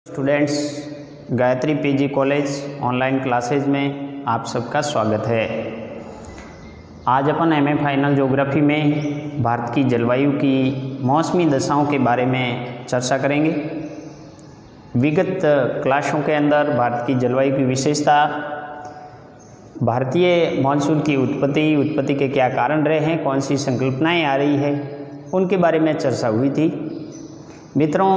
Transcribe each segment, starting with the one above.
Students, Gayatri PG college online classes में आप सबका स्वागत है। आज अपन एमए फाइनल ज्योग्राफी में भारत की जलवायु की मौसमी दशाओं के बारे में चर्चा करेंगे। विगत क्लासों के अंदर भारत की जलवायु की विशेषता, भारतीय मानसून की उत्पत्ति के क्या कारण रहे हैं, कौन सी संकल्पनाएं आ रही है, उनके बारे में चर्चा हुई थी। मित्रों,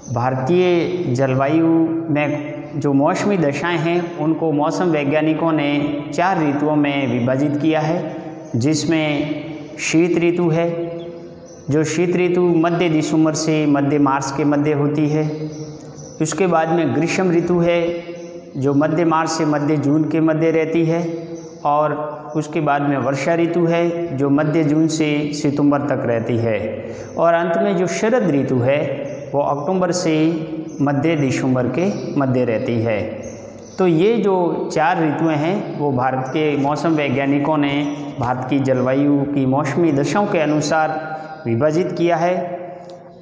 भारतीय जलवायु में जो मौसमी दशाएं हैं उनको मौसम वैज्ञानिकों ने 4 ऋतुओं में विभाजित किया है, जिसमें शीत ऋतु है। जो शीत ऋतु मध्य दिसंबर से मध्य मार्च के मध्य होती है। उसके बाद में ग्रीष्म ऋतु है, जो मध्य मार्च से मध्य जून के मध्य रहती है। और उसके बाद में वर्षा ऋतु है, जो मध्य जून से सितंबर तक रहती है। और अंत में जो शरद ऋतु है वो अक्टूबर से मध्य दिसंबर के मध्य रहती है। तो ये जो 4 ऋतुएं हैं वो भारत के मौसम वैज्ञानिकों ने भारत की जलवायु की मौसमी दशाओं के अनुसार विभाजित किया है।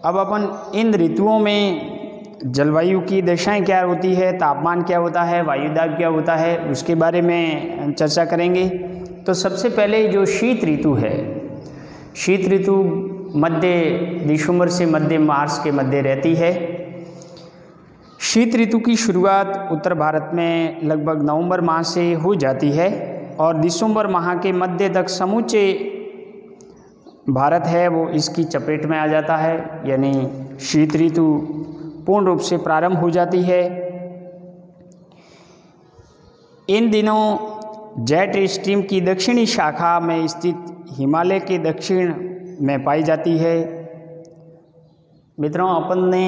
अब अपन इन ऋतुओं में जलवायु की दशाएं क्या होती है, तापमान क्या होता है, वायुदाब क्या होता है, उसके बारे में चर्चा करेंगे। तो सबसे पहले जो शीत ऋतु है, शीत ऋतु मध्य दिसंबर से मध्य मार्च के मध्य रहती है। शीत ऋतु की शुरुआत उत्तर भारत में लगभग नवंबर माह से हो जाती है और दिसंबर माह के मध्य तक समूचे भारत है वो इसकी चपेट में आ जाता है, यानी शीत ऋतु पूर्ण रूप से प्रारंभ हो जाती है। इन दिनों जेट स्ट्रीम की दक्षिणी शाखा में स्थित हिमालय के दक्षिण में पाई जाती है। मित्रों, अपन ने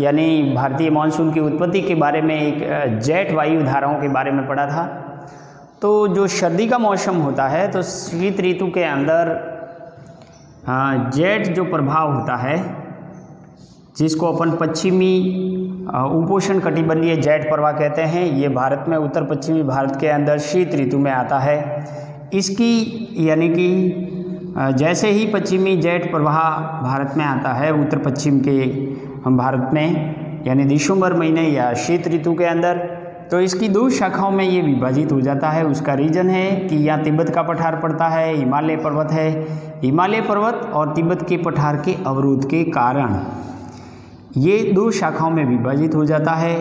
यानी भारतीय मानसून की उत्पत्ति के बारे में एक जेट वायु धाराओं के बारे में पढ़ा था। तो जो सर्दी का मौसम होता है तो शीत ऋतु के अंदर जेट जो प्रभाव होता है, जिसको अपन पश्चिमी उपोष्ण कटिबंधीय जेट प्रवाह कहते हैं, ये भारत में उत्तर पश्चिमी भारत के अंदर शीत ऋतु में आता है। इसकी यानी कि जैसे ही पश्चिमी जेट प्रवाह भारत में आता है उत्तर पश्चिम के भारत में, यानी दिसंबर महीने या शीत ऋतु के अंदर, तो इसकी 2 शाखाओं में ये विभाजित हो जाता है। उसका रीजन है कि यहाँ तिब्बत का पठार पड़ता है, हिमालय पर्वत है। हिमालय पर्वत और तिब्बत के पठार के अवरोध के कारण ये 2 शाखाओं में विभाजित हो जाता है।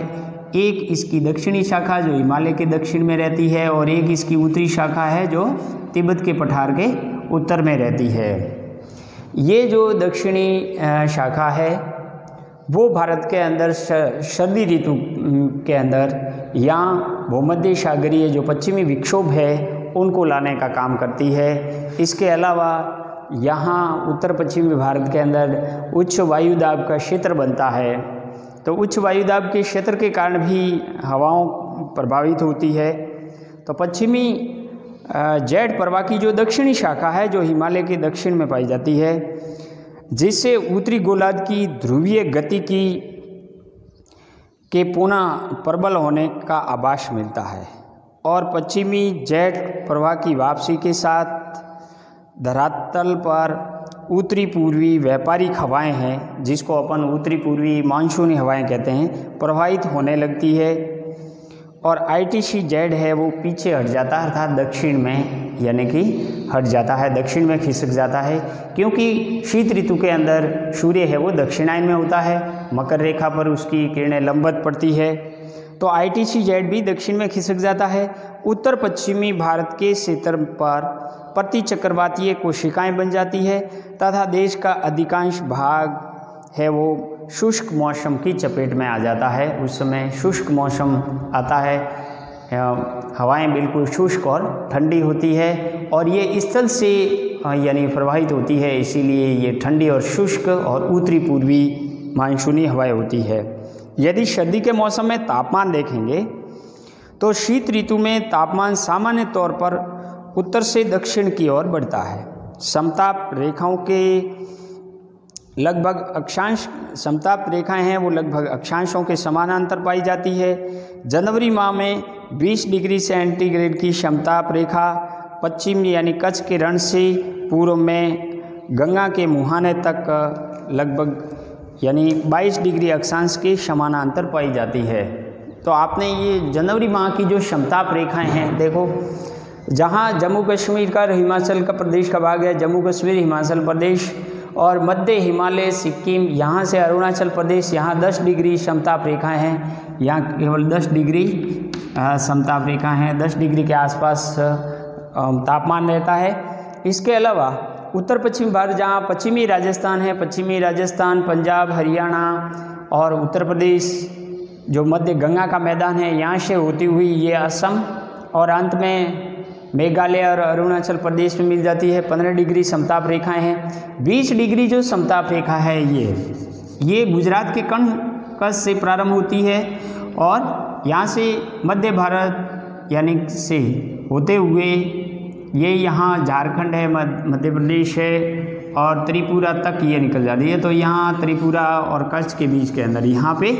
एक इसकी दक्षिणी शाखा जो हिमालय के दक्षिण में रहती है और एक इसकी उत्तरी शाखा है जो तिब्बत के पठार के उत्तर में रहती है। ये जो दक्षिणी शाखा है वो भारत के अंदर सर्दी ऋतु के अंदर या भूमध्य सागरीय जो पश्चिमी विक्षोभ है उनको लाने का काम करती है। इसके अलावा यहाँ उत्तर पश्चिमी भारत के अंदर उच्च वायुदाब का क्षेत्र बनता है, तो उच्च वायुदाब के क्षेत्र के कारण भी हवाओं प्रभावित होती है। तो पश्चिमी जेट प्रवाह की जो दक्षिणी शाखा है जो हिमालय के दक्षिण में पाई जाती है, जिससे उत्तरी गोलार्ध की ध्रुवीय गति के पुनः प्रबल होने का आभास मिलता है। और पश्चिमी जेट प्रवाह की वापसी के साथ धरातल पर उत्तरी पूर्वी व्यापारिक हवाएं हैं, जिसको अपन उत्तरी पूर्वी मानसूनी हवाएं कहते हैं, प्रवाहित होने लगती है। और ITC जेड है वो पीछे हट जाता है, अर्थात दक्षिण में यानी कि हट जाता है, दक्षिण में खिसक जाता है, क्योंकि शीत ऋतु के अंदर सूर्य है वो दक्षिणायन में होता है, मकर रेखा पर उसकी किरणें लंबवत पड़ती है। तो ITC जेड भी दक्षिण में खिसक जाता है। उत्तर पश्चिमी भारत के क्षेत्र पर प्रति चक्रवातीय कोशिकाएं बन जाती है तथा देश का अधिकांश भाग है वो शुष्क मौसम की चपेट में आ जाता है। उस समय शुष्क मौसम आता है, हवाएं बिल्कुल शुष्क और ठंडी होती है और ये स्थल से यानी प्रवाहित होती है, इसीलिए ये ठंडी और शुष्क और उत्तरी पूर्वी मानसूनी हवाएं होती है। यदि सर्दी के मौसम में तापमान देखेंगे तो शीत ऋतु में तापमान सामान्य तौर पर उत्तर से दक्षिण की ओर बढ़ता है। समताप रेखाओं के लगभग अक्षांश समताप रेखाएं हैं वो लगभग अक्षांशों के समानांतर पाई जाती है। जनवरी माह में 20 डिग्री सेंटीग्रेड की समताप रेखा पश्चिम यानी कच्छ के रण से पूर्व में गंगा के मुहाने तक लगभग यानी 22 डिग्री अक्षांश के समानांतर पाई जाती है। तो आपने ये जनवरी माह की जो समताप रेखाएं हैं, देखो जहाँ जम्मू कश्मीर का हिमाचल का प्रदेश का भाग है, जम्मू कश्मीर हिमाचल प्रदेश और मध्य हिमालय सिक्किम, यहाँ से अरुणाचल प्रदेश, यहाँ 10 डिग्री समताप रेखाएं हैं, यहाँ केवल 10 डिग्री समताप रेखाएं हैं, 10 डिग्री के आसपास तापमान रहता है। इसके अलावा उत्तर पश्चिमी भारत, जहाँ पश्चिमी राजस्थान है, पश्चिमी राजस्थान, पंजाब, हरियाणा और उत्तर प्रदेश, जो मध्य गंगा का मैदान है, यहाँ से होती हुई ये असम और अंत में मेघालय और अरुणाचल प्रदेश में मिल जाती है। 15 डिग्री समताप रेखाएं हैं। 20 डिग्री जो समताप रेखा है ये गुजरात के कच्छ से प्रारंभ होती है और यहाँ से मध्य भारत यानी से होते हुए ये यहाँ झारखंड है, मध्य प्रदेश है और त्रिपुरा तक ये निकल जाती है। तो यहाँ त्रिपुरा और कच्छ के बीच के अंदर यहाँ पे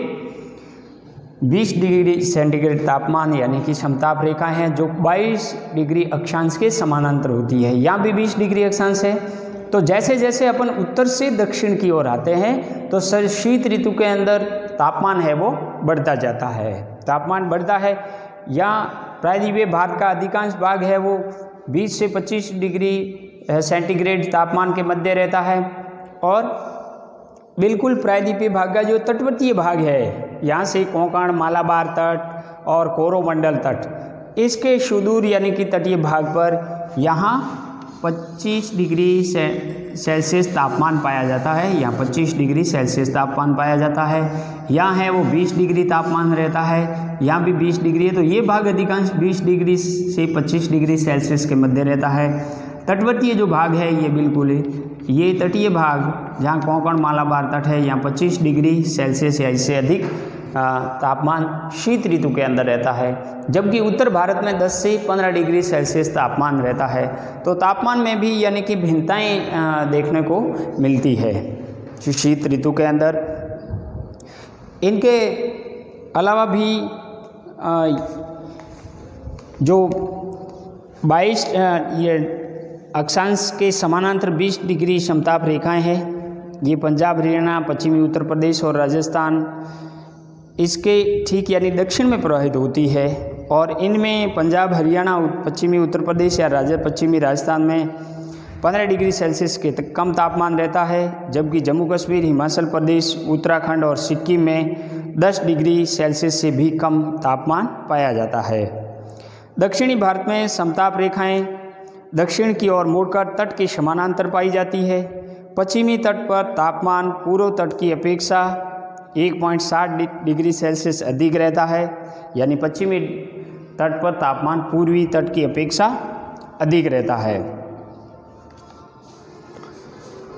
20 डिग्री सेंटीग्रेड तापमान यानी कि समताप रेखा है, जो 22 डिग्री अक्षांश के समानांतर होती है। यहाँ भी 20 डिग्री अक्षांश है। तो जैसे जैसे अपन उत्तर से दक्षिण की ओर आते हैं तो शीत ऋतु के अंदर तापमान है वो बढ़ता जाता है, तापमान बढ़ता है। यहाँ प्रायद्वीपीय भारत का अधिकांश भाग है वो 20 से 25 डिग्री सेंटीग्रेड तापमान के मध्य रहता है और बिल्कुल प्रायद्वीपीय भाग का जो तटवर्तीय भाग है, यहाँ से कोंकण, मालाबार तट और कोरोमंडल तट, इसके सुदूर यानी कि तटीय भाग पर यहाँ 25 डिग्री सेल्सियस तापमान पाया जाता है। यहाँ 25 डिग्री सेल्सियस तापमान पाया जाता है। यहाँ है वो 20 डिग्री तापमान रहता है, यहाँ भी 20 डिग्री है। तो ये भाग अधिकांश 20 डिग्री से 25 डिग्री सेल्सियस के मध्य रहता है। तटवर्तीय जो भाग है ये बिल्कुल ये तटीय भाग जहाँ कोंकण मालाबार तट है, यहाँ 25 डिग्री सेल्सियस या इससे अधिक तापमान शीत ऋतु के अंदर रहता है, जबकि उत्तर भारत में 10 से 15 डिग्री सेल्सियस तापमान रहता है। तो तापमान में भी यानी कि भिन्नताएं देखने को मिलती है शीत ऋतु के अंदर। इनके अलावा भी जो 22 ये अक्षांश के समानांतर 20 डिग्री समताप रेखाएं हैं, ये पंजाब, हरियाणा, पश्चिमी उत्तर प्रदेश और राजस्थान इसके ठीक यानी दक्षिण में प्रवाहित होती है और इनमें पंजाब, हरियाणा, पश्चिमी उत्तर प्रदेश या पश्चिमी राजस्थान में 15 डिग्री सेल्सियस के तक कम तापमान रहता है, जबकि जम्मू कश्मीर, हिमाचल प्रदेश, उत्तराखंड और सिक्किम में 10 डिग्री सेल्सियस से भी कम तापमान पाया जाता है। दक्षिणी भारत में समताप रेखाएं दक्षिण की ओर मुड़कर तट के समानांतर पाई जाती है। पश्चिमी तट पर तापमान पूर्व तट की अपेक्षा 1.7 डिग्री सेल्सियस अधिक रहता है, यानी पश्चिमी तट पर तापमान पूर्वी तट की अपेक्षा अधिक रहता है।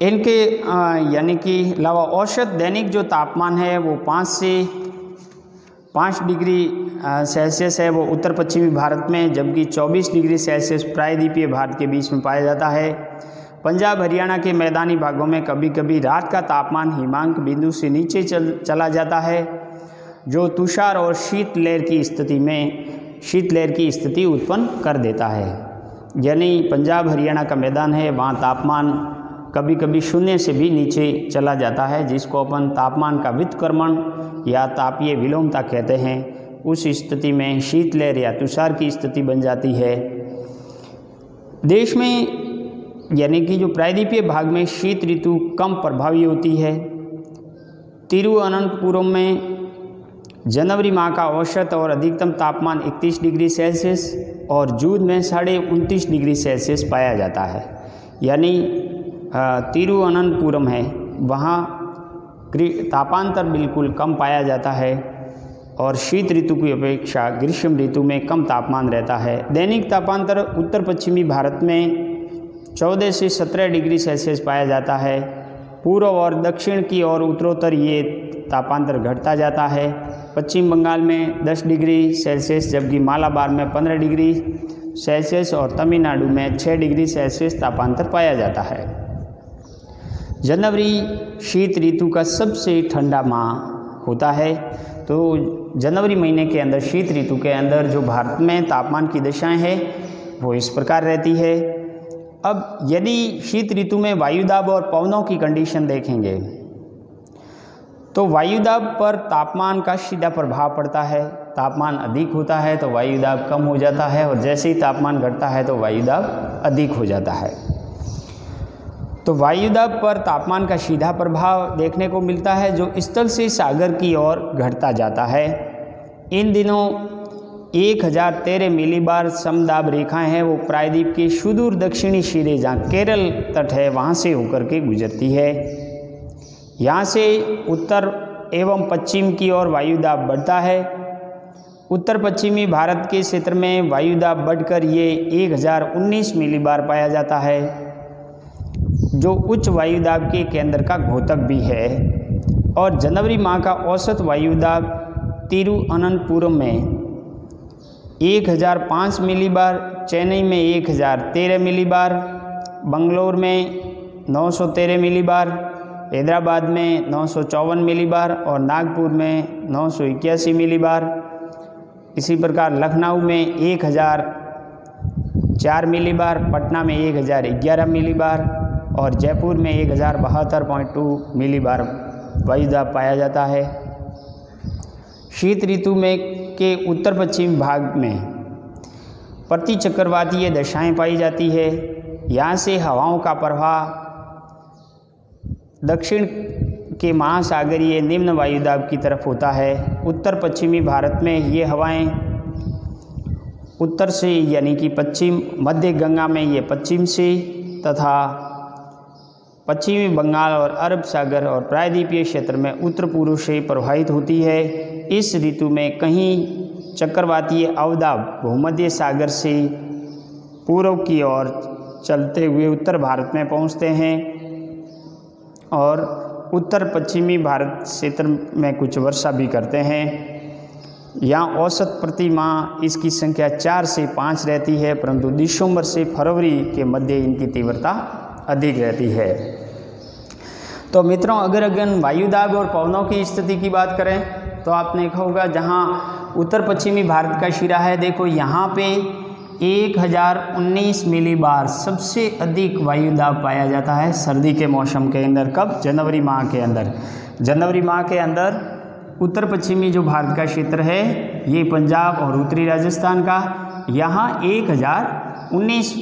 इनके यानी कि अलावा औसत दैनिक जो तापमान है वो 5 डिग्री सेल्सियस है वो उत्तर पश्चिमी भारत में, जबकि 24 डिग्री सेल्सियस प्रायद्वीपीय भारत के बीच में पाया जाता है। पंजाब, हरियाणा के मैदानी भागों में कभी कभी रात का तापमान हिमांक बिंदु से नीचे चला जाता है, जो तुषार और शीतलहर की स्थिति उत्पन्न कर देता है। यानी पंजाब, हरियाणा का मैदान है, वहाँ तापमान कभी कभी शून्य से भी नीचे चला जाता है, जिसको अपन तापमान का व्युत्क्रमण या तापीय विलोमता कहते हैं। उस स्थिति में शीतलहर या तुषार की स्थिति बन जाती है। देश में यानी कि जो प्रायद्वीपीय भाग में शीत ऋतु कम प्रभावी होती है। तिरुवनंतपुरम में जनवरी माह का औसत और अधिकतम तापमान 31 डिग्री सेल्सियस और जून में 29.5 डिग्री सेल्सियस पाया जाता है। यानी तिरुवनंतपुरम है वहाँ तापांतर बिल्कुल कम पाया जाता है और शीत ऋतु की अपेक्षा ग्रीष्म ऋतु में कम तापमान रहता है। दैनिक तापांतर उत्तर पश्चिमी भारत में 14 से 17 डिग्री सेल्सियस पाया जाता है। पूर्व और दक्षिण की ओर उत्तरोत्तर ये तापांतर घटता जाता है। पश्चिम बंगाल में 10 डिग्री सेल्सियस, जबकि मालाबार में 15 डिग्री सेल्सियस और तमिलनाडु में 6 डिग्री सेल्सियस तापांतर पाया जाता है। जनवरी शीत ऋतु का सबसे ठंडा माह होता है। तो जनवरी महीने के अंदर शीत ऋतु के अंदर जो भारत में तापमान की दशाएं हैं वो इस प्रकार रहती है। अब यदि शीत ऋतु में वायुदाब और पवनों की कंडीशन देखेंगे तो वायुदाब पर तापमान का सीधा प्रभाव पड़ता है। तापमान अधिक होता है तो वायुदाब कम हो जाता है, और जैसे ही तापमान घटता है तो वायुदाब अधिक हो जाता है। तो वायुदाब पर तापमान का सीधा प्रभाव देखने को मिलता है, जो स्थल से सागर की ओर घटता जाता है। इन दिनों 1013 मिलीबार समदाब रेखाएं हैं, वो प्रायद्वीप के सुदूर दक्षिणी सिरे जहाँ केरल तट है वहाँ से होकर के गुजरती है। यहाँ से उत्तर एवं पश्चिम की ओर वायुदाब बढ़ता है। उत्तर पश्चिमी भारत के क्षेत्र में वायुदाब बढ़कर ये 1019 मिलीबार पाया जाता है, जो उच्च वायुदाब के केंद्र का घोतक भी है। और जनवरी माह का औसत वायुदाब तिरुअनंतपुरम में 1005 मिलीबार, चेन्नई में 1013 मिलीबार, बंगलोर में 913 मिलीबार, हैदराबाद में 954 मिलीबार और नागपुर में 981 मिलीबार। इसी प्रकार लखनऊ में 1004 मिलीबार, पटना में 1011 मिलीबार और जयपुर में 1072.2 मिलीबार वायुदाब पाया जाता है। शीत ऋतु में के उत्तर पश्चिम भाग में प्रति चक्रवातीय दशाएं पाई जाती है। यहाँ से हवाओं का प्रवाह दक्षिण के महासागरीय निम्न वायुदाब की तरफ होता है। उत्तर पश्चिमी भारत में ये हवाएं उत्तर से यानी कि पश्चिम, मध्य गंगा में ये पश्चिम से तथा पश्चिमी बंगाल और अरब सागर और प्रायद्वीपीय क्षेत्र में उत्तर पूर्व से प्रवाहित होती है। इस ऋतु में कहीं चक्रवातीय अवदाब भूमध्य सागर से पूर्व की ओर चलते हुए उत्तर भारत में पहुंचते हैं और उत्तर पश्चिमी भारत क्षेत्र में कुछ वर्षा भी करते हैं। यहाँ औसत प्रति माह इसकी संख्या 4 से 5 रहती है, परंतु दिसंबर से फरवरी के मध्य इनकी तीव्रता अधिक रहती है। तो मित्रों, अगर वायुदाब और पवनों की स्थिति की बात करें तो आपने देखा होगा जहाँ उत्तर पश्चिमी भारत का शिरा है, देखो यहाँ पे 1019 मिलीबार सबसे अधिक वायुदाब पाया जाता है सर्दी के मौसम के अंदर। कब? जनवरी माह के अंदर। जनवरी माह के अंदर उत्तर पश्चिमी जो भारत का क्षेत्र है, ये पंजाब और उत्तरी राजस्थान का, यहाँ 1019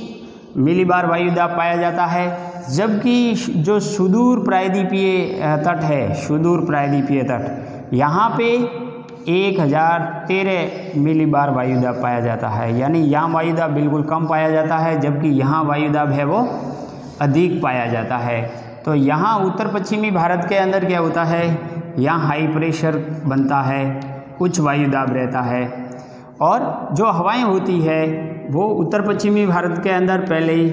मिलीबार वायुदाब पाया जाता है। जबकि जो सुदूर प्रायद्वीपीय तट है, सुदूर प्रायद्वीपीय तट, यहाँ पे 1013 मिलीबार वायुदाब पाया जाता है। यानी यहाँ वायुदाब बिल्कुल कम पाया जाता है, जबकि यहाँ वायुदाब है वो अधिक पाया जाता है। तो यहाँ उत्तर पश्चिमी भारत के अंदर क्या होता है, यहाँ हाई प्रेशर बनता है, उच्च वायुदाब रहता है और जो हवाएं होती है वो उत्तर पश्चिमी भारत के अंदर पहले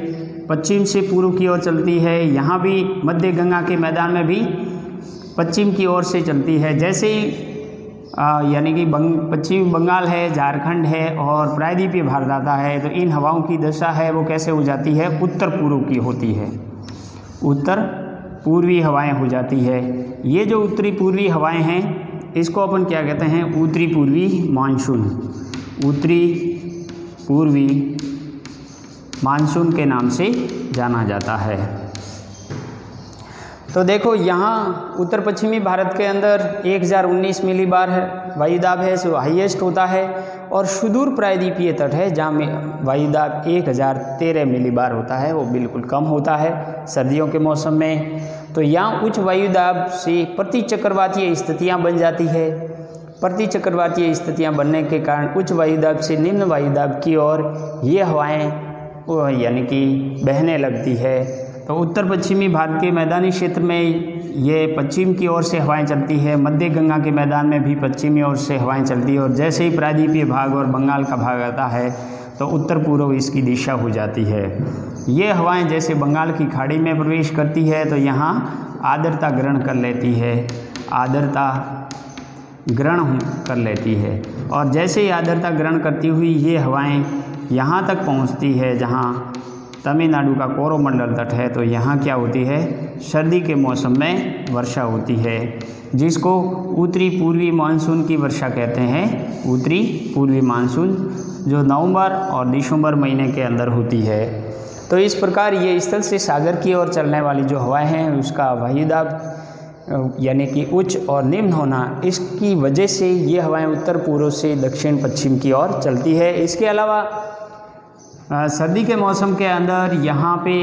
पश्चिम से पूर्व की ओर चलती है। यहाँ भी मध्य गंगा के मैदान में भी पश्चिम की ओर से चलती है। जैसे ही यानी कि पश्चिमी बंगाल है, झारखंड है और प्रायद्वीपीय भारत आता है, तो इन हवाओं की दशा है वो कैसे हो जाती है, उत्तर पूर्व की होती है, उत्तर पूर्वी हवाएं हो जाती है। ये जो उत्तरी पूर्वी हवाएं हैं इसको अपन क्या कहते हैं, उत्तरी पूर्वी मानसून, उत्तरी पूर्वी मानसून के नाम से जाना जाता है। तो देखो यहाँ उत्तर पश्चिमी भारत के अंदर 1019 मिलीबार है वायुदाब है, जो हाईएस्ट होता है, और सुदूर प्रायद्वीपीय तट है जहाँ में वायुदाब 1013 मिलीबार होता है, वो बिल्कुल कम होता है सर्दियों के मौसम में। तो यहाँ उच्च वायुदाब से प्रति चक्रवातीय स्थितियाँ बन जाती है। प्रति चक्रवातीय स्थितियाँ बनने के कारण उच्च वायुदाब से निम्न वायुदाब की ओर ये हवाएँ यानी कि बहने लगती है। तो उत्तर पश्चिमी भारत के मैदानी क्षेत्र में ये पश्चिम की ओर से हवाएं चलती है, मध्य गंगा के मैदान में भी पश्चिमी ओर से हवाएं चलती है, और जैसे ही प्रायद्वीपीय भाग और बंगाल का भाग आता है तो उत्तर पूर्व इसकी दिशा हो जाती है। ये हवाएं जैसे बंगाल की खाड़ी में प्रवेश करती है तो यहाँ आर्द्रता ग्रहण कर लेती है, आर्द्रता ग्रहण कर लेती है, और जैसे ही आर्द्रता ग्रहण करती हुई ये हवाएं यहाँ तक पहुँचती है जहाँ तमिलनाडु का कोरोमंडल तट है, तो यहाँ क्या होती है, सर्दी के मौसम में वर्षा होती है, जिसको उत्तरी पूर्वी मानसून की वर्षा कहते हैं। उत्तरी पूर्वी मानसून जो नवंबर और दिसंबर महीने के अंदर होती है। तो इस प्रकार ये स्थल से सागर की ओर चलने वाली जो हवाएं हैं उसका वायुदाब यानी कि उच्च और निम्न होना, इसकी वजह से ये हवाएं उत्तर पूर्व से दक्षिण पश्चिम की ओर चलती है। इसके अलावा सर्दी के मौसम के अंदर यहाँ पे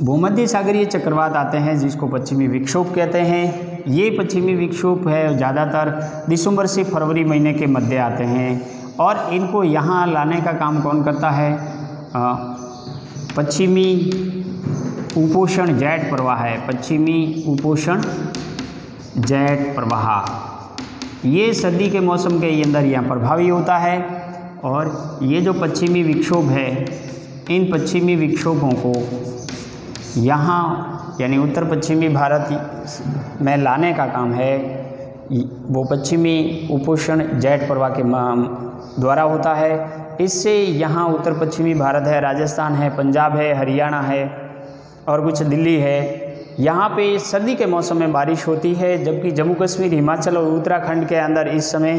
भूमध्य सागरीय चक्रवात आते हैं जिसको पश्चिमी विक्षोभ कहते हैं। ये पश्चिमी विक्षोभ है ज़्यादातर दिसंबर से फरवरी महीने के मध्य आते हैं और इनको यहाँ लाने का काम कौन करता है? पश्चिमी उपोष्ण जेट प्रवाह है। पश्चिमी उपोष्ण जेट प्रवाह ये सर्दी के मौसम के अंदर यहाँ प्रभावी होता है। और ये जो पश्चिमी विक्षोभ है, इन पश्चिमी विक्षोभों को यहाँ यानी उत्तर पश्चिमी भारत में लाने का काम है वो पश्चिमी उपोष्ण जेट प्रवाह के द्वारा होता है। इससे यहाँ उत्तर पश्चिमी भारत है, राजस्थान है, पंजाब है, हरियाणा है और कुछ दिल्ली है, यहाँ पे सर्दी के मौसम में बारिश होती है, जबकि जम्मू कश्मीर, हिमाचल और उत्तराखंड के अंदर इस समय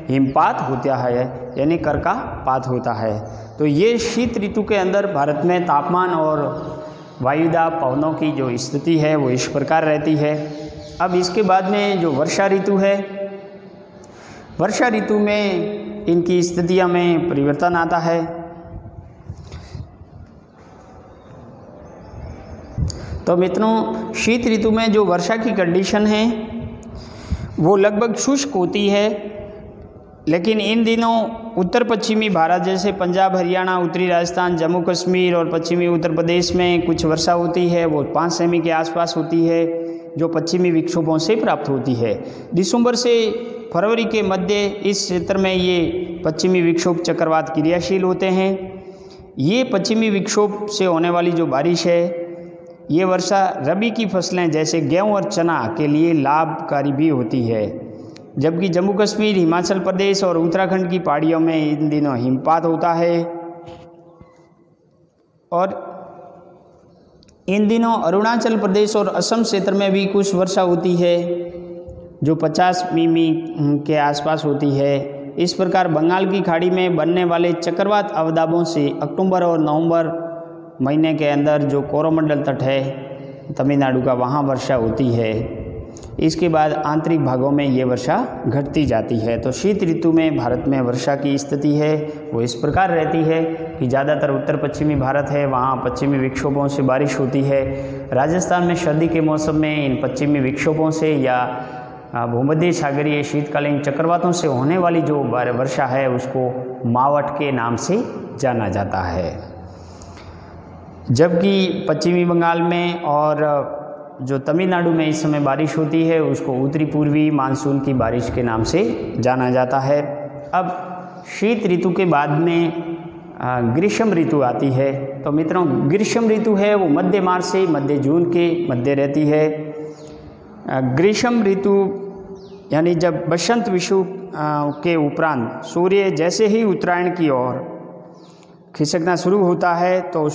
हिमपात होता है यानी कर्कापात होता है। तो ये शीत ऋतु के अंदर भारत में तापमान और वायुदाब पवनों की जो स्थिति है वो इस प्रकार रहती है। अब इसके बाद में जो वर्षा ऋतु है, वर्षा ऋतु में इनकी स्थितियों में परिवर्तन आता है। तो मित्रों, शीत ऋतु में जो वर्षा की कंडीशन है वो लगभग शुष्क होती है, लेकिन इन दिनों उत्तर पश्चिमी भारत जैसे पंजाब, हरियाणा, उत्तरी राजस्थान, जम्मू कश्मीर और पश्चिमी उत्तर प्रदेश में कुछ वर्षा होती है, वो 5 सेमी के आसपास होती है, जो पश्चिमी विक्षोभों से प्राप्त होती है। दिसंबर से फरवरी के मध्य इस क्षेत्र में ये पश्चिमी विक्षोभ चक्रवात क्रियाशील होते हैं। ये पश्चिमी विक्षोभ से होने वाली जो बारिश है, ये वर्षा रबी की फसलें जैसे गेहूं और चना के लिए लाभकारी भी होती है, जबकि जम्मू कश्मीर, हिमाचल प्रदेश और उत्तराखंड की पहाड़ियों में इन दिनों हिमपात होता है। और इन दिनों अरुणाचल प्रदेश और असम क्षेत्र में भी कुछ वर्षा होती है जो 50 मिमी के आसपास होती है। इस प्रकार बंगाल की खाड़ी में बनने वाले चक्रवात अवदाबों से अक्टूबर और नवंबर महीने के अंदर जो कोरोमंडल तट है तमिलनाडु का, वहाँ वर्षा होती है। इसके बाद आंतरिक भागों में ये वर्षा घटती जाती है। तो शीत ऋतु में भारत में वर्षा की स्थिति है वो इस प्रकार रहती है कि ज़्यादातर उत्तर पश्चिमी भारत है, वहाँ पश्चिमी विक्षोभों से बारिश होती है। राजस्थान में सर्दी के मौसम में इन पश्चिमी विक्षोभों से या भूमध्य सागरीय शीतकालीन चक्रवातों से होने वाली जो वर्षा है उसको मावट के नाम से जाना जाता है। जबकि पश्चिमी बंगाल में और जो तमिलनाडु में इस समय बारिश होती है उसको उत्तरी पूर्वी मानसून की बारिश के नाम से जाना जाता है। अब शीत ऋतु के बाद में ग्रीष्म ऋतु आती है। तो मित्रों, ग्रीष्म ऋतु है वो मध्य मार्च से मध्य जून के मध्य रहती है। ग्रीष्म ऋतु यानी जब बसंत विषुव के उपरांत सूर्य जैसे ही उत्तरायण की ओर खिसकना शुरू होता है, तो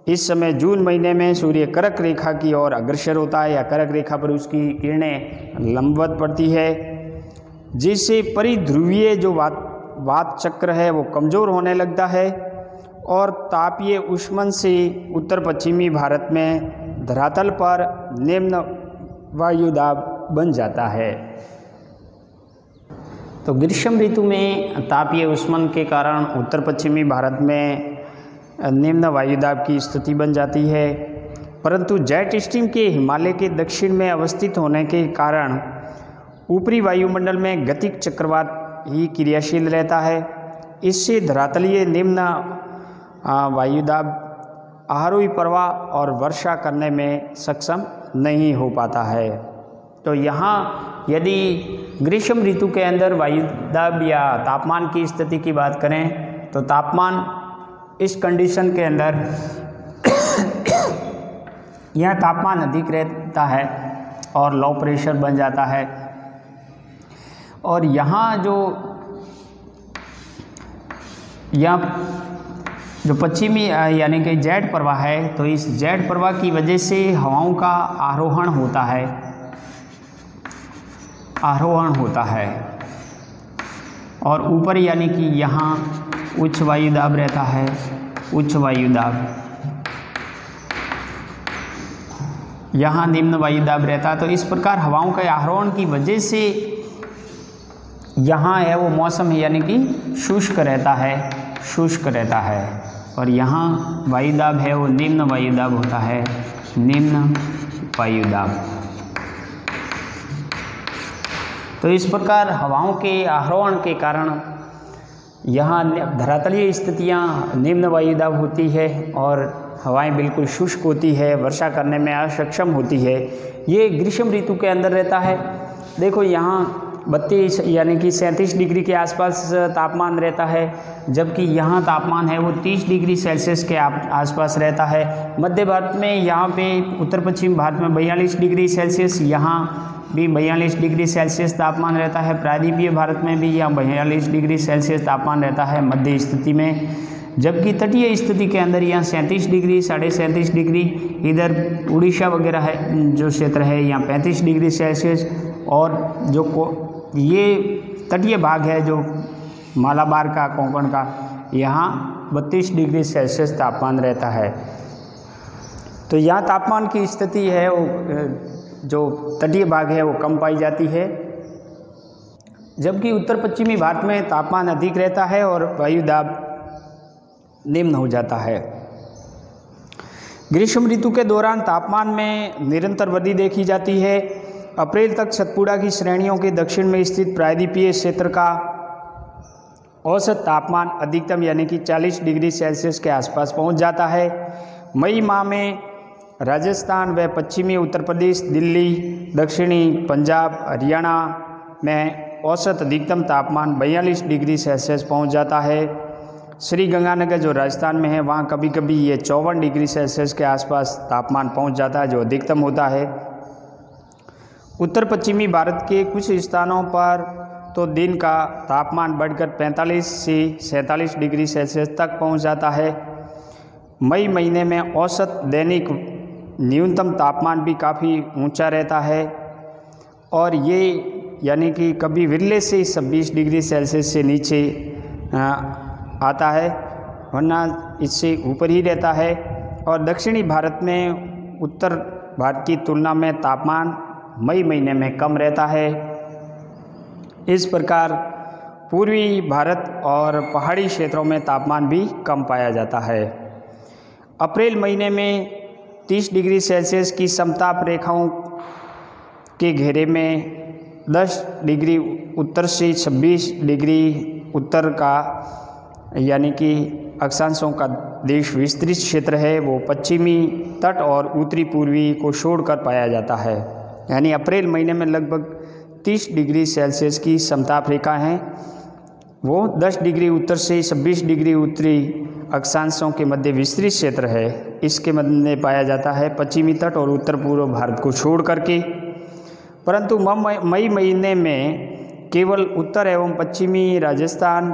इस समय जून महीने में सूर्य कर्क रेखा की ओर अग्रसर होता है या कर्क रेखा पर उसकी किरणें लंबवत पड़ती है, जिससे परिध्रुवीय जो वात चक्र है वो कमज़ोर होने लगता है और तापीय उष्मन से उत्तर पश्चिमी भारत में धरातल पर निम्न वायुदाब बन जाता है। तो ग्रीष्म ऋतु में तापीय उष्मन के कारण उत्तर पश्चिमी भारत में निम्न वायुदाब की स्थिति बन जाती है, परंतु जेट स्ट्रीम के हिमालय के दक्षिण में अवस्थित होने के कारण ऊपरी वायुमंडल में गतिक चक्रवात ही क्रियाशील रहता है। इससे धरातलीय निम्न वायुदाब आरोही प्रवाह और वर्षा करने में सक्षम नहीं हो पाता है। तो यहाँ यदि ग्रीष्म ऋतु के अंदर वायुदाब या तापमान की स्थिति की बात करें तो तापमान इस कंडीशन के अंदर यह तापमान अधिक रहता है और लो प्रेशर बन जाता है। और यहाँ जो पश्चिमी यानी कि जेट प्रवाह है, तो इस जेट प्रवाह की वजह से हवाओं का आरोहण होता है और ऊपर यानी कि यहाँ उच्च वायुदाब रहता है, उच्च वायुदाब। यहाँ निम्न वायुदाब रहता है। तो इस प्रकार हवाओं के आरोहण की वजह से यहाँ है वो मौसम है यानी कि शुष्क रहता है और यहाँ वायुदाब है वो निम्न वायुदाब होता है, निम्न वायुदाब। तो इस प्रकार हवाओं के आरोहण के कारण यहाँ धरातलीय स्थितियाँ निम्न वायुदाब होती है और हवाएं बिल्कुल शुष्क होती है, वर्षा करने में असक्षम होती है। ये ग्रीष्म ऋतु के अंदर रहता है। देखो यहाँ 32 यानी कि 37 डिग्री के आसपास तापमान रहता है, जबकि यहाँ तापमान है वो 30 डिग्री सेल्सियस के आसपास रहता है। मध्य भारत में यहाँ पे उत्तर पश्चिम भारत में 42 डिग्री सेल्सियस, यहाँ भी 42 डिग्री सेल्सियस तापमान रहता है। प्रायद्वीपीय भारत में भी यहाँ 42 डिग्री सेल्सियस तापमान रहता है मध्य स्थिति में, जबकि तटीय स्थिति के अंदर यहाँ 37 डिग्री, 37.5 डिग्री, इधर उड़ीसा वगैरह है जो क्षेत्र है यहाँ 35 डिग्री सेल्सियस, और जो ये तटीय भाग है जो मालाबार का, कोंकण का, यहाँ 32 डिग्री सेल्सियस तापमान रहता है। तो यहाँ तापमान की स्थिति है वो जो तटीय भाग है वो कम पाई जाती है, जबकि उत्तर पश्चिमी भारत में तापमान अधिक रहता है और वायुदाब निम्न हो जाता है। ग्रीष्म ऋतु के दौरान तापमान में निरंतर वृद्धि देखी जाती है। अप्रैल तक सतपुड़ा की श्रेणियों के दक्षिण में स्थित प्रायद्वीपीय क्षेत्र का औसत तापमान अधिकतम यानी कि 40 डिग्री सेल्सियस के आसपास पहुंच जाता है। मई माह में राजस्थान व पश्चिमी उत्तर प्रदेश, दिल्ली, दक्षिणी पंजाब, हरियाणा में औसत अधिकतम तापमान 42 डिग्री सेल्सियस पहुंच जाता है। श्री गंगानगर जो राजस्थान में है वहाँ कभी कभी ये 54 डिग्री सेल्सियस के आसपास तापमान पहुंच जाता है जो अधिकतम होता है। उत्तर पश्चिमी भारत के कुछ स्थानों पर तो दिन का तापमान बढ़कर 45 से 47 डिग्री सेल्सियस तक पहुंच जाता है। मई महीने में औसत दैनिक न्यूनतम तापमान भी काफ़ी ऊंचा रहता है और ये यानी कि कभी विरले से 26 डिग्री सेल्सियस से नीचे आता है, वरना इससे ऊपर ही रहता है। और दक्षिणी भारत में उत्तर भारत की तुलना में तापमान मई महीने में कम रहता है। इस प्रकार पूर्वी भारत और पहाड़ी क्षेत्रों में तापमान भी कम पाया जाता है। अप्रैल महीने में 30 डिग्री सेल्सियस की समताप रेखाओं के घेरे में 10 डिग्री उत्तर से 26 डिग्री उत्तर का यानी कि अक्षांशों का देश विस्तृत क्षेत्र है वो पश्चिमी तट और उत्तरी पूर्वी को छोड़कर पाया जाता है। यानी अप्रैल महीने में लगभग 30 डिग्री सेल्सियस की समताप रेखा है वो 10 डिग्री उत्तर से 26 डिग्री उत्तरी अक्षांशों के मध्य विस्तृत क्षेत्र है, इसके मध्य पाया जाता है पश्चिमी तट और उत्तर पूर्व भारत को छोड़ करके। परंतु मई महीने में केवल उत्तर एवं पश्चिमी राजस्थान,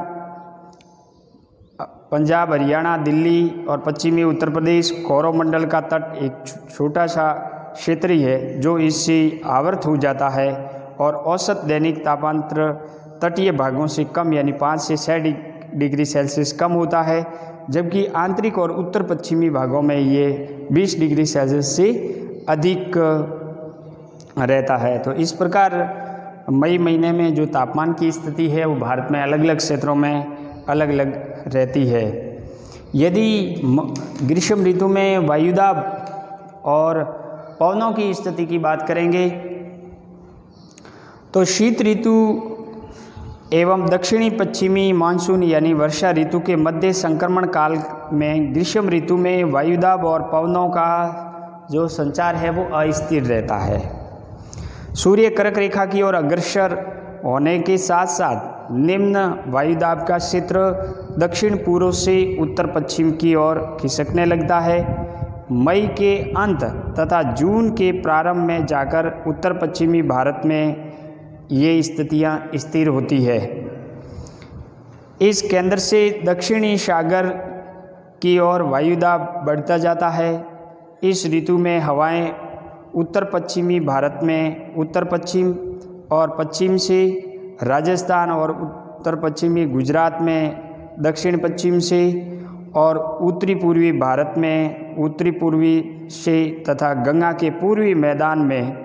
पंजाब, हरियाणा, दिल्ली और पश्चिमी उत्तर प्रदेश कौरवमंडल का तट एक छोटा सा क्षेत्र ही है जो इससे आवृत हो जाता है और औसत दैनिक तापांतर तटीय भागों से कम यानी 5 से 6 डिग्री सेल्सियस कम होता है, जबकि आंतरिक और उत्तर पश्चिमी भागों में ये 20 डिग्री सेल्सियस से अधिक रहता है। तो इस प्रकार मई महीने में जो तापमान की स्थिति है वो भारत में अलग अलग क्षेत्रों में अलग अलग रहती है। यदि ग्रीष्म ऋतु में वायुदाब और पवनों की स्थिति की बात करेंगे तो शीत ऋतु एवं दक्षिणी पश्चिमी मानसून यानी वर्षा ऋतु के मध्य संक्रमण काल में ग्रीष्म ऋतु में वायुदाब और पवनों का जो संचार है वो अस्थिर रहता है। सूर्य कर्क रेखा की ओर अग्रसर होने के साथ साथ निम्न वायुदाब का क्षेत्र दक्षिण पूर्व से उत्तर पश्चिम की ओर खिसकने लगता है। मई के अंत तथा जून के प्रारंभ में जाकर उत्तर पश्चिमी भारत में ये स्थितियां स्थिर होती है। इस केंद्र से दक्षिणी सागर की ओर वायुदाब बढ़ता जाता है। इस ऋतु में हवाएं उत्तर पश्चिमी भारत में उत्तर पश्चिम और पश्चिम से, राजस्थान और उत्तर पश्चिमी गुजरात में दक्षिण पश्चिम से और उत्तरी पूर्वी भारत में उत्तरी पूर्वी से तथा गंगा के पूर्वी मैदान में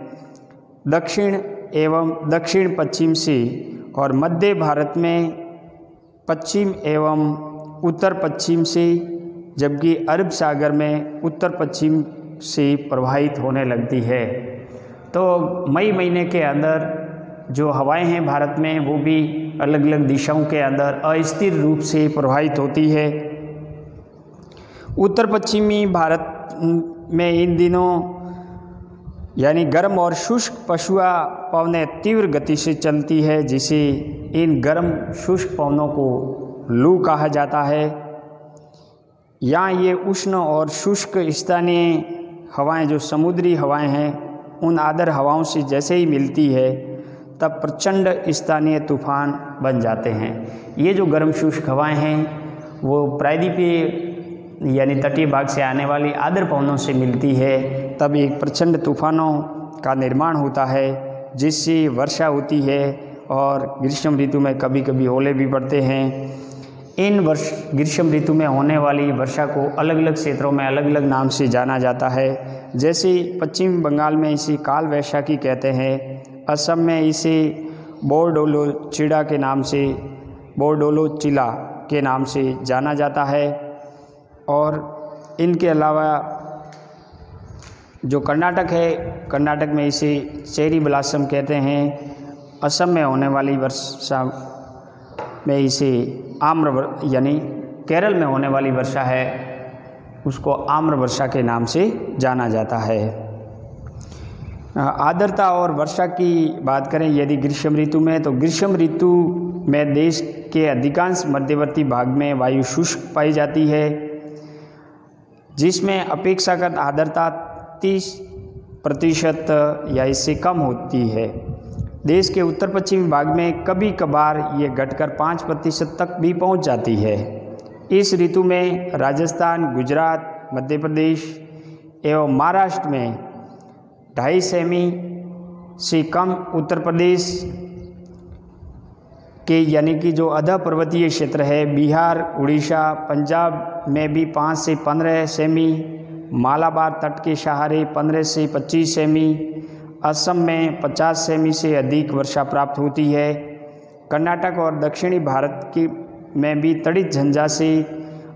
दक्षिण एवं दक्षिण पश्चिम से और मध्य भारत में पश्चिम एवं उत्तर पश्चिम से, जबकि अरब सागर में उत्तर पश्चिम से प्रवाहित होने लगती है। तो मई महीने के अंदर जो हवाएं हैं भारत में वो भी अलग अलग दिशाओं के अंदर अस्थिर रूप से प्रवाहित होती है। उत्तर पश्चिमी भारत में इन दिनों यानी गर्म और शुष्क पछुआ पवनें तीव्र गति से चलती है, जिसे इन गर्म शुष्क पवनों को लू कहा जाता है। यहाँ ये उष्ण और शुष्क स्थानीय हवाएं जो समुद्री हवाएं हैं उन आर्द्र हवाओं से जैसे ही मिलती है तब प्रचंड स्थानीय तूफान बन जाते हैं। ये जो गर्म शुष्क हवाएं हैं वो प्रायद्वीपीय यानी तटीय भाग से आने वाली आर्द्र पवनों से मिलती है, तब एक प्रचंड तूफानों का निर्माण होता है जिससे वर्षा होती है और ग्रीष्म ऋतु में कभी कभी ओले भी पड़ते हैं। इन ग्रीष्म ऋतु में होने वाली वर्षा को अलग अलग क्षेत्रों में अलग अलग नाम से जाना जाता है। जैसे पश्चिम बंगाल में इसे काल वैशाखी कहते हैं, असम में इसे बोरडोलो चिड़ा के नाम से बोरडोलो चिला के नाम से जाना जाता है। और इनके अलावा जो कर्नाटक है, कर्नाटक में इसे चेरी ब्लॉसम कहते हैं। असम में होने वाली वर्षा में इसे आम्र यानी केरल में होने वाली वर्षा है उसको आम्र वर्षा के नाम से जाना जाता है। आर्द्रता और वर्षा की बात करें यदि ग्रीष्म ऋतु में, तो ग्रीष्म ऋतु में देश के अधिकांश मध्यवर्ती भाग में वायु शुष्क पाई जाती है, जिसमें अपेक्षाकृत आर्द्रता 30% या इससे कम होती है। देश के उत्तर पश्चिमी भाग में कभी कभार ये घटकर 5% तक भी पहुंच जाती है। इस ऋतु में राजस्थान, गुजरात, मध्य प्रदेश एवं महाराष्ट्र में 2.5 सेमी से कम, उत्तर प्रदेश के यानी कि जो अधः पर्वतीय क्षेत्र है, बिहार, उड़ीसा, पंजाब में भी 5 से 15 सेमी, मालाबार तट के सहारे 15 से 25 सेमी, असम में 50 सेमी से अधिक वर्षा प्राप्त होती है। कर्नाटक और दक्षिणी भारत की में भी तड़ित झंझा से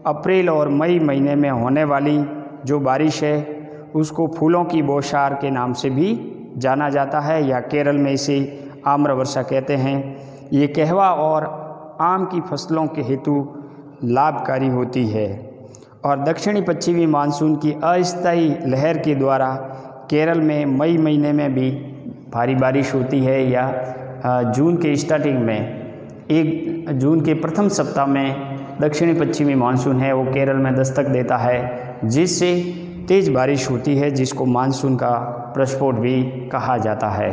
अप्रैल और मई महीने में होने वाली जो बारिश है उसको फूलों की बौछार के नाम से भी जाना जाता है, या केरल में इसे आम्र वर्षा कहते हैं। ये कहवा और आम की फसलों के हेतु लाभकारी होती है और दक्षिणी पश्चिमी मानसून की अस्थायी लहर के द्वारा केरल में मई महीने में भी भारी बारिश होती है, या जून के स्टार्टिंग में 1 जून के प्रथम सप्ताह में दक्षिणी पश्चिमी मानसून है वो केरल में दस्तक देता है, जिससे तेज़ बारिश होती है, जिसको मानसून का प्रस्फोट भी कहा जाता है।